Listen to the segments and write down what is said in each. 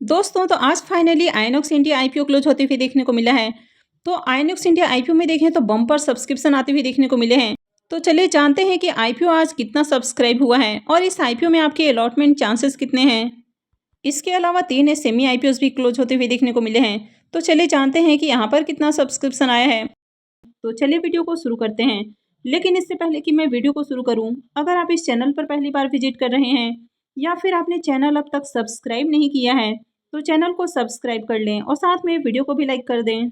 दोस्तों तो आज finally INOX India IPO close होते हुए देखने को मिला है। तो आइनॉक्स इंडिया आईपीओ में देखें तो बम्पर सब्सक्रिप्शन आते हुए देखने को मिले हैं। तो चलिए जानते हैं कि आईपीओ आज कितना सब्सक्राइब हुआ है और इस आईपीओ में आपके अलॉटमेंट चांसेस कितने हैं। इसके अलावा 3 सेमी आईपीओस भी क्लोज होते हुए देखने को मिले हैं। तो चलिए जानते हैं कि यहाँ पर कितना सब्सक्रिप्शन आया है। तो चलिए वीडियो को शुरू करते हैं। लेकिन इससे पहले कि मैं वीडियो को शुरू करूं, अगर आप इस चैनल पर पहली बार विजिट कर रहे हैं या फिर आपने चैनल अब तक सब्सक्राइब नहीं किया है तो चैनल को सब्सक्राइब कर लें और साथ में वीडियो को भी लाइक कर दें।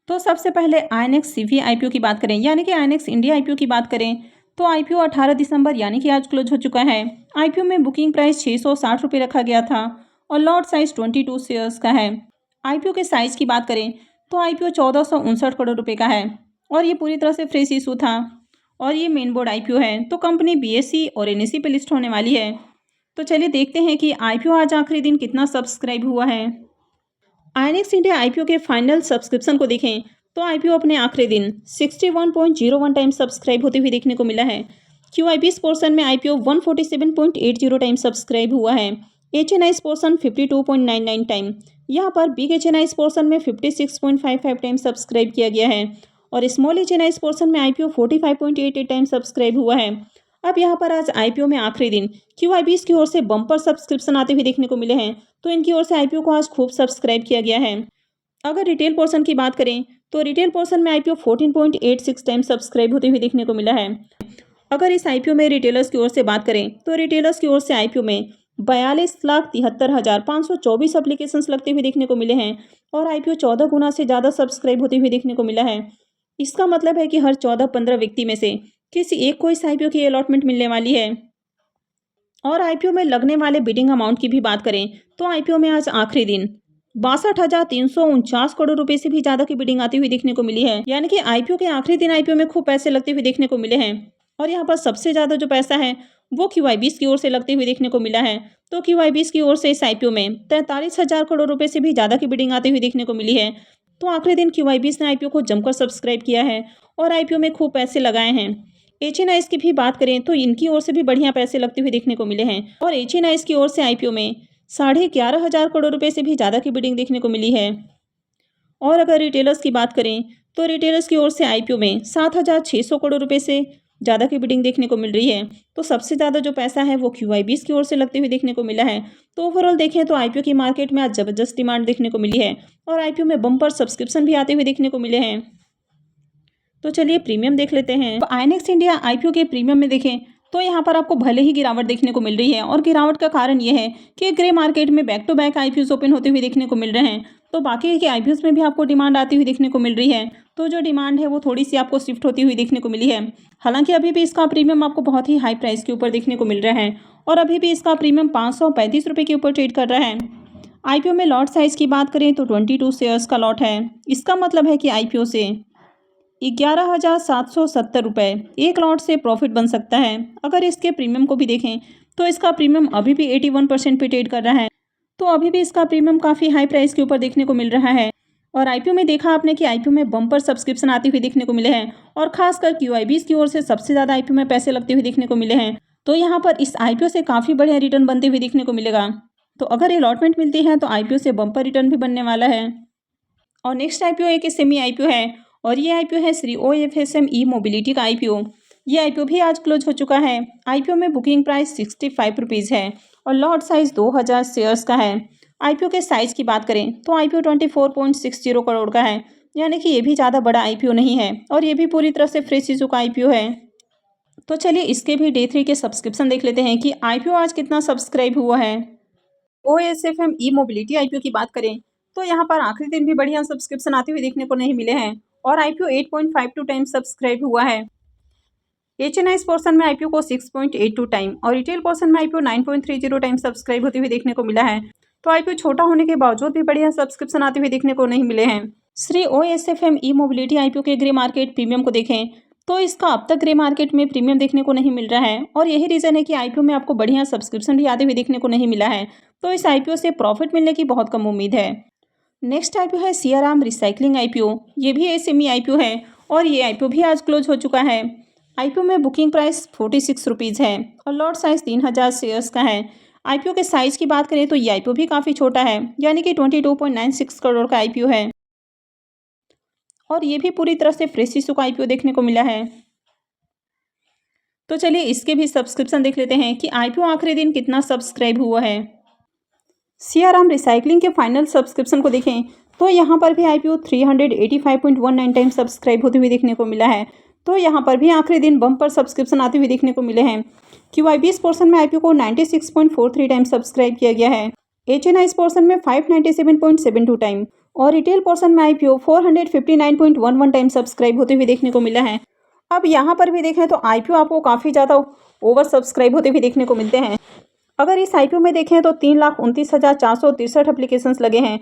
तो सबसे पहले आईएनएक्स सीवी आईपीओ की बात करें यानी कि आईएनएक्स इंडिया आईपीओ की बात करें तो आईपीओ 18 दिसंबर यानी कि आज क्लोज हो चुका है। आईपीओ में बुकिंग प्राइस 660 रुपये रखा गया था और लॉट साइज 22 शेयर्स का है। आईपीओ के साइज की बात करें तो आईपीओ 1459 करोड़ रुपए का है और ये पूरी तरह से फ्रेश इशू था और ये मेन बोर्ड आईपीओ है। तो कंपनी बीएसई और एनएसई पे लिस्ट होने वाली है। तो चलिए देखते हैं कि आईपीओ आज आखिरी दिन कितना सब्सक्राइब हुआ है। आईएनएक्स इंडिया आईपीओ के फाइनल सब्सक्रिप्शन को देखें तो आईपीओ अपने आखिरी दिन 61.01 टाइम सब्सक्राइब होते हुए देखने को मिला है। क्यूआईबीएस पोर्शन में आईपीओ 147.80 टाइम सब्सक्राइब हुआ है। एचएनआईस पोर्शन 52.99 टाइम, यहाँ पर बिग एचएनआईस पोर्शन में 56.55 टाइम सब्सक्राइब किया गया है और स्मॉल एचएनआईस पोर्शन में आईपीओ 45.88 टाइम सब्सक्राइब हुआ है। अब यहाँ पर आज आईपीओ में आखिरी दिन क्यूआईबीएस की ओर से बम्पर सब्सक्रिप्शन आते हुए देखने को मिले हैं। तो इनकी ओर से आईपीओ को आज खूब सब्सक्राइब किया गया है। अगर रिटेल पोर्शन की बात करें तो रिटेल पोर्शन में आईपीओ 14.86 टाइम सब्सक्राइब होते हुए देखने को मिला है। अगर इस आईपीओ में रिटेलर्स की ओर से बात करें तो रिटेलर्स की ओर से आईपीओ में 42,73,524 एप्लीकेशंस लगते हुए देखने को मिले हैं और आईपीओ 14 गुना से ज़्यादा सब्सक्राइब होते हुए देखने को मिला है। इसका मतलब है कि हर 14-15 व्यक्ति में से किसी एक को इस आईपीओ की अलॉटमेंट मिलने वाली है। और आईपीओ में लगने वाले बिडिंग अमाउंट की भी बात करें तो आईपीओ में आज आखिरी दिन 62,349 करोड़ रुपए से भी ज्यादा की बिडिंग आती हुई देखने को मिली है। यानी कि आईपीओ के आखिरी दिन आईपीओ में खूब पैसे लगते हुए देखने को मिले हैं और यहाँ पर सबसे ज्यादा जो पैसा है वो क्यूआईबीएस की ओर से लगते हुए देखने को मिला है। तो क्यूआईबीएस की ओर से इस आईपीओ में 43,000 करोड़ रुपए से भी ज्यादा की बिडिंग आती हुई देखने को मिली है। तो आखिरी दिन क्यूआईबीएस ने आईपीओ को जमकर सब्सक्राइब किया है और आईपीओ में खूब पैसे लगाए हैं। एचएनआईएस की भी बात करें तो इनकी ओर से भी बढ़िया पैसे लगते हुए देखने को मिले हैं और एचएनआईएस की ओर से आईपीओ में 11,500 करोड़ रुपए से भी ज़्यादा की बिडिंग देखने को मिली है। और अगर रिटेलर्स की बात करें तो रिटेलर्स की ओर से आईपीओ में 7,600 करोड़ रुपए से ज़्यादा की बिडिंग देखने को मिल रही है। तो सबसे ज़्यादा जो पैसा है वो क्यूआईबीएस की ओर से लगते हुए देखने को मिला है। तो ओवरऑल देखें तो आईपीओ की मार्केट में आज ज़बरदस्त डिमांड देखने को मिली है और आईपीओ में बम्पर सब्सक्रिप्शन भी आते हुए देखने को मिले हैं। तो चलिए प्रीमियम देख लेते हैं। तो आईएनएक्स इंडिया आईपीओ के प्रीमियम में देखें तो यहाँ पर आपको भले ही गिरावट देखने को मिल रही है और गिरावट का कारण ये है कि ग्रे मार्केट में back to back IPOs open होते हुए देखने को मिल रहे हैं। तो बाकी के आईपीओस में भी आपको डिमांड आती हुई देखने को मिल रही है। तो जो डिमांड है वो थोड़ी सी आपको शिफ्ट होती हुई देखने को मिली है। हालांकि अभी भी इसका प्रीमियम आपको बहुत ही हाई प्राइस के ऊपर देखने को मिल रहा है और अभी भी इसका प्रीमियम 535 रुपये के ऊपर ट्रेड कर रहा है। आईपीओ में लॉट साइज की बात करें तो 22 शेयर्स का लॉट है। इसका मतलब है कि आईपीओ से 11,770 रुपये एक लॉट से प्रॉफिट बन सकता है। अगर इसके प्रीमियम को भी देखें तो इसका प्रीमियम अभी भी 81% पे ट्रेड कर रहा है। तो अभी भी इसका प्रीमियम काफ़ी हाई प्राइस के ऊपर देखने को मिल रहा है। और आईपीओ में देखा आपने कि आईपीओ में बम्पर सब्सक्रिप्शन आते हुए देखने को मिले हैं और खासकर क्यूआईबीएस की ओर से सबसे ज़्यादा आईपीओ में पैसे लगते हुए देखने को मिले हैं। तो यहाँ पर इस आईपीओ से काफ़ी बढ़िया रिटर्न बनते हुए देखने को मिलेगा। तो अगर अलॉटमेंट मिलती है तो आईपीओ से बम्पर रिटर्न भी बनने वाला है। और नेक्स्ट आईपीओ एक सेमी आईपीओ है और ये आईपीओ है श्री OFSM ई मोबिलिटी का आईपीओ। ये आईपीओ भी आज क्लोज हो चुका है। आईपीओ में बुकिंग प्राइस 65 रुपीज़ है और लॉट साइज 2000 शेयर्स का है। आईपीओ के साइज की बात करें तो आईपीओ 24.60 करोड़ का है, यानी कि ये भी ज़्यादा बड़ा आईपीओ नहीं है और ये भी पूरी तरह से फ्रेश इशू का आईपीओ है। तो चलिए इसके भी डे 3 के सब्सक्रिप्शन देख लेते हैं कि आईपीओ आज कितना सब्सक्राइब हुआ है। OSFM ई मोबिलिटी आईपीओ की बात करें तो यहाँ पर आखिरी दिन भी बढ़िया सब्सक्रिप्शन आते हुए देखने को नहीं मिले हैं और आईपीओ 8.52 टाइम सब्सक्राइब हुआ है। एचएनआईएस पोर्शन में आईपीओ को 6.82 टाइम और रिटेल पोर्शन में आईपीओ 9.30 टाइम सब्सक्राइब होते हुए देखने को मिला है। तो आईपीओ छोटा होने के बावजूद भी बढ़िया सब्सक्रिप्शन आते हुए देखने को नहीं मिले हैं। श्री OSFM ई मोबिलिटी आईपीओ के ग्रे मार्केट प्रीमियम को देखें तो इसका अब तक ग्रे मार्केट में प्रीमियम देखने को नहीं मिल रहा है और यही रीज़न है कि आईपीओ में आपको बढ़िया सब्सक्रिप्शन भी आते हुए देखने को नहीं मिला है। तो इस आईपीओ से प्रॉफिट मिलने की बहुत कम उम्मीद है। नेक्स्ट आईपीओ है सियाराम रिसाइकलिंग आईपीओ। ये भी एसएमई आईपीओ है और ये आईपीओ भी आज क्लोज हो चुका है। आईपीओ में बुकिंग प्राइस 46 रुपीज़ है और लॉट साइज 3000 शेयर्स का है। आईपीओ के साइज़ की बात करें तो ये आईपीओ भी काफ़ी छोटा है, यानी कि 22.96 करोड़ का आईपीओ है और ये भी पूरी तरह से फ्रेश इशू का आईपीओ देखने को मिला है। तो चलिए इसके भी सब्सक्रिप्शन देख लेते हैं कि आईपीओ आखिरी दिन कितना सब्सक्राइब हुआ है। सियाराम रिसाइकलिंग के फाइनल सब्सक्रिप्शन को देखें तो यहाँ पर भी आईपीओ 385.19 टाइम सब्सक्राइब होते हुए देखने को मिला है। तो यहाँ पर भी आखिरी दिन बम्पर सब्सक्रिप्शन आते हुए देखने को मिले हैं। QIB पोर्शन में आईपीओ को 96.43 टाइम सब्सक्राइब किया गया है। HNI पोर्शन में 597.72 टाइम और रिटेल पोर्शन में आईपीओ 459.11 टाइम सब्सक्राइब होते हुए देखने को मिला है। अब यहाँ पर भी देखें तो आईपीओ आपको काफ़ी ज़्यादा ओवर सब्सक्राइब होते हुए देखने को मिलते हैं। अगर इस आईपीओ में देखें तो 3,29,463 एप्लीकेशंस लगे हैं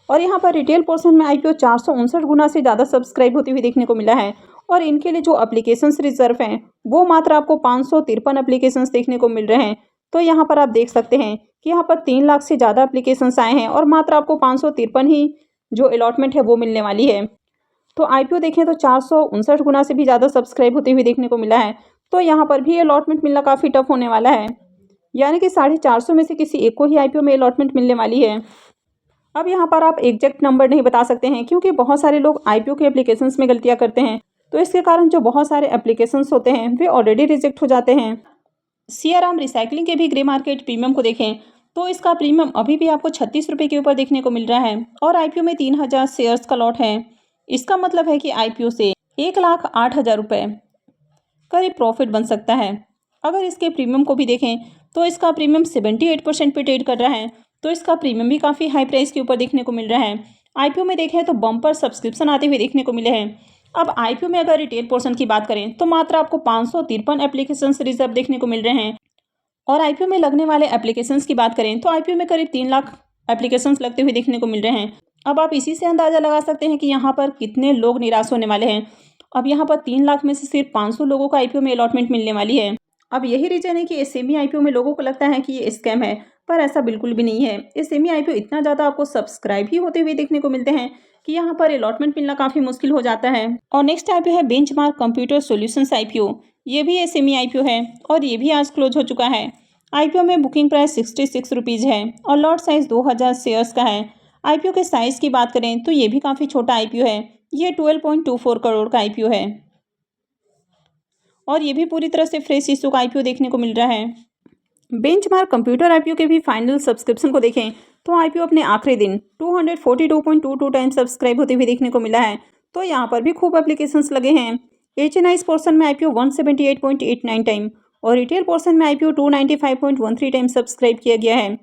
और यहाँ पर रिटेल पोर्शन में आईपीओ 459 गुना से ज़्यादा सब्सक्राइब होते हुए देखने को मिला है और इनके लिए जो एप्लीकेशंस रिजर्व हैं वो मात्र आपको 553 एप्लीकेशंस देखने को मिल रहे हैं। तो यहाँ पर आप देख सकते हैं कि यहाँ पर 3 लाख से ज़्यादा एप्लीकेशंस आए हैं और मात्र आपको 553 ही जो अलॉटमेंट है वो मिलने वाली है। तो आईपीओ देखें तो 459 गुना से भी ज़्यादा सब्सक्राइब होते हुए देखने को मिला है। तो यहाँ पर भी अलॉटमेंट मिलना काफ़ी टफ होने वाला है, यानी कि 450 में से किसी एक को ही आईपीओ में अलॉटमेंट मिलने वाली है। अब यहाँ पर आप एग्जैक्ट नंबर नहीं बता सकते हैं क्योंकि बहुत सारे लोग आईपीओ के एप्लीकेशंस में गलतियाँ करते हैं, तो इसके कारण जो बहुत सारे एप्लीकेशंस होते हैं वे ऑलरेडी रिजेक्ट हो जाते हैं। सियाराम रिसाइकलिंग के भी ग्रे मार्केट प्रीमियम को देखें तो इसका प्रीमियम अभी भी आपको 36 रुपये के ऊपर देखने को मिल रहा है और आईपीओ में 3000 शेयर्स का लॉट है। इसका मतलब है कि आईपीओ से 1,08,000 रुपये करीब प्रॉफिट बन सकता है। अगर इसके प्रीमियम को भी देखें तो इसका प्रीमियम 78% पे ट्रेड कर रहा है, तो इसका प्रीमियम भी काफ़ी हाई प्राइस के ऊपर देखने को मिल रहा है। आईपीओ में देखें तो बम्पर सब्सक्रिप्शन आते हुए देखने को मिले हैं। अब आईपीओ में अगर रिटेल पोर्शन की बात करें तो मात्र आपको 553 एप्लीकेशंस रिजर्व देखने को मिल रहे हैं और आईपीओ में लगने वाले एप्लीकेशंस की बात करें तो आईपीओ में करीब 3 लाख एप्लीकेशंस लगते हुए देखने को मिल रहे हैं। अब आप इसी से अंदाज़ा लगा सकते हैं कि यहाँ पर कितने लोग निराश होने वाले हैं। अब यहाँ पर 3 लाख में से सिर्फ 500 लोगों को आईपीओ में अलॉटमेंट मिलने वाली है। अब यही रीज़न है कि सेमी आईपीओ में लोगों को लगता है कि ये स्कैम है, पर ऐसा बिल्कुल भी नहीं है। सेमी आईपीओ इतना ज़्यादा आपको सब्सक्राइब ही होते हुए देखने को मिलते हैं कि यहाँ पर अलॉटमेंट मिलना काफ़ी मुश्किल हो जाता है। और नेक्स्ट आईपीओ है बेंचमार्क कंप्यूटर सॉल्यूशंस आईपीओ। ये भी सेमी आईपीओ है और ये भी आज क्लोज हो चुका है। आईपीओ में बुकिंग प्राइस 66 रुपीज़ है और लॉट साइज 2000 शेयर्स का है। आईपीओ के साइज़ की बात करें तो ये भी काफ़ी छोटा आईपीओ है। ये 12.24 करोड़ का आईपीओ है और ये भी पूरी तरह से फ्रेश इशू का आईपीओ देखने को मिल रहा है। बेंचमार्क कंप्यूटर आईपीओ के भी फाइनल सब्सक्रिप्शन को देखें तो आईपीओ अपने आखिरी दिन 242.22 टाइम सब्सक्राइब होते हुए देखने को मिला है। तो यहाँ पर भी खूब एप्लीकेशंस लगे हैं। HNI पोर्शन में आईपीओ 178.89 टाइम और रिटेल पोर्शन में आईपीओ 295.13 टाइम सब्सक्राइब किया गया है।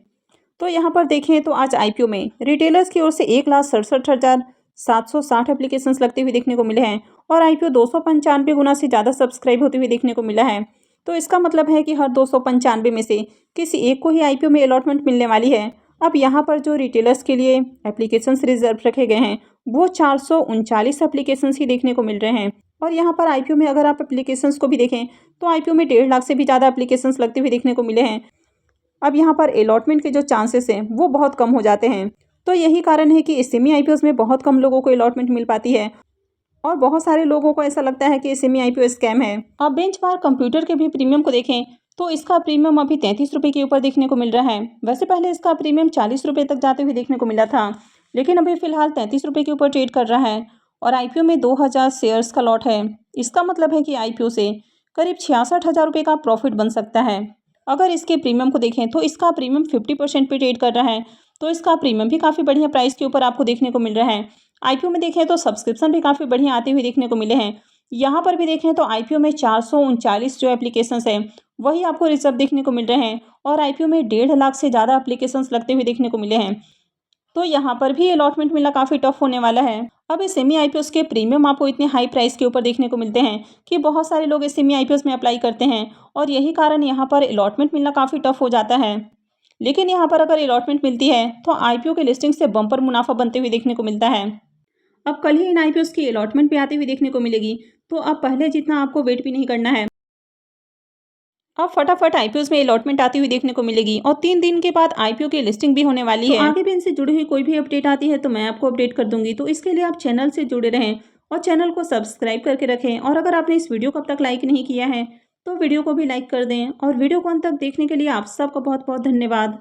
तो यहाँ पर देखें तो आज आईपीओ में रिटेलर्स की ओर से 1,67,760 एप्लीकेशंस लगते हुए देखने को मिले हैं और आईपीओ 295 गुना से ज़्यादा सब्सक्राइब होते हुए देखने को मिला है। तो इसका मतलब है कि हर 295 में से किसी एक को ही आईपीओ में अलॉटमेंट मिलने वाली है। अब यहाँ पर जो रिटेलर्स के लिए एप्लीकेशंस रिजर्व रखे गए हैं वो 439 एप्लीकेशंस ही देखने को मिल रहे हैं और यहाँ पर आईपीओ में अगर आप एप्लीकेशंस को भी देखें तो आईपीओ में 1.5 लाख से भी ज़्यादा एप्लीकेशंस लगते हुए देखने को मिले हैं। अब यहाँ पर अलॉटमेंट के जो चांसेस हैं वो बहुत कम हो जाते हैं। तो यही कारण है कि सेमी आईपीओस में बहुत कम लोगों को अलॉटमेंट मिल पाती है और बहुत सारे लोगों को ऐसा लगता है कि सेमी आईपीओ स्कैम है। अब बेंचमार्क कंप्यूटर के भी प्रीमियम को देखें तो इसका प्रीमियम अभी 33 रुपये के ऊपर देखने को मिल रहा है। वैसे पहले इसका प्रीमियम 40 रुपये तक जाते हुए देखने को मिला था, लेकिन अभी फिलहाल 33 रुपये के ऊपर ट्रेड कर रहा है और आईपीओ में 2000 शेयर्स का लॉट है। इसका मतलब है कि आईपीओ से करीब 66,000 रुपये का प्रॉफिट बन सकता है। अगर इसके प्रीमियम को देखें तो इसका प्रीमियम 50% पे ट्रेड कर रहा है, तो इसका प्रीमियम भी काफ़ी बढ़िया प्राइस के ऊपर आपको देखने को मिल रहा है। आईपीओ में देखें तो सब्सक्रिप्शन भी काफ़ी बढ़िया आते हुए देखने को मिले हैं। यहाँ पर भी देखें तो आईपीओ में 439 जो एप्लीकेशंस हैं वही आपको रिजर्व देखने को मिल रहे हैं और आईपीओ में 1.5 लाख से ज़्यादा एप्लीकेशंस लगते हुए देखने को मिले हैं। तो यहाँ पर भी अलॉटमेंट मिलना काफ़ी टफ होने वाला है। अब इस सेमी आईपीओस के प्रीमियम आपको इतने हाई प्राइस के ऊपर देखने को मिलते हैं कि बहुत सारे लोग इस सेमी आईपीओस में अप्लाई करते हैं और यही कारण यहाँ पर अलॉटमेंट मिलना काफ़ी टफ हो जाता है। लेकिन यहाँ पर अगर अलॉटमेंट मिलती है तो आईपीओ के लिस्टिंग से बम्पर मुनाफा बनते हुए देखने को मिलता है। अब कल ही इन आईपीओस की अलॉटमेंट भी आती हुई देखने को मिलेगी, तो अब पहले जितना आपको वेट भी नहीं करना है। अब फटाफट आईपीओस में अलॉटमेंट आती हुई देखने को मिलेगी और 3 दिन के बाद आईपीओ की लिस्टिंग भी होने वाली है। आगे भी इनसे जुड़ी हुई कोई भी अपडेट आती है तो मैं आपको अपडेट कर दूंगी। तो इसके लिए आप चैनल से जुड़े रहें और चैनल को सब्सक्राइब करके रखें। और अगर आपने इस वीडियो को अब तक लाइक नहीं किया है तो वीडियो को भी लाइक कर दें और वीडियो को अंत तक देखने के लिए आप सबका बहुत बहुत धन्यवाद।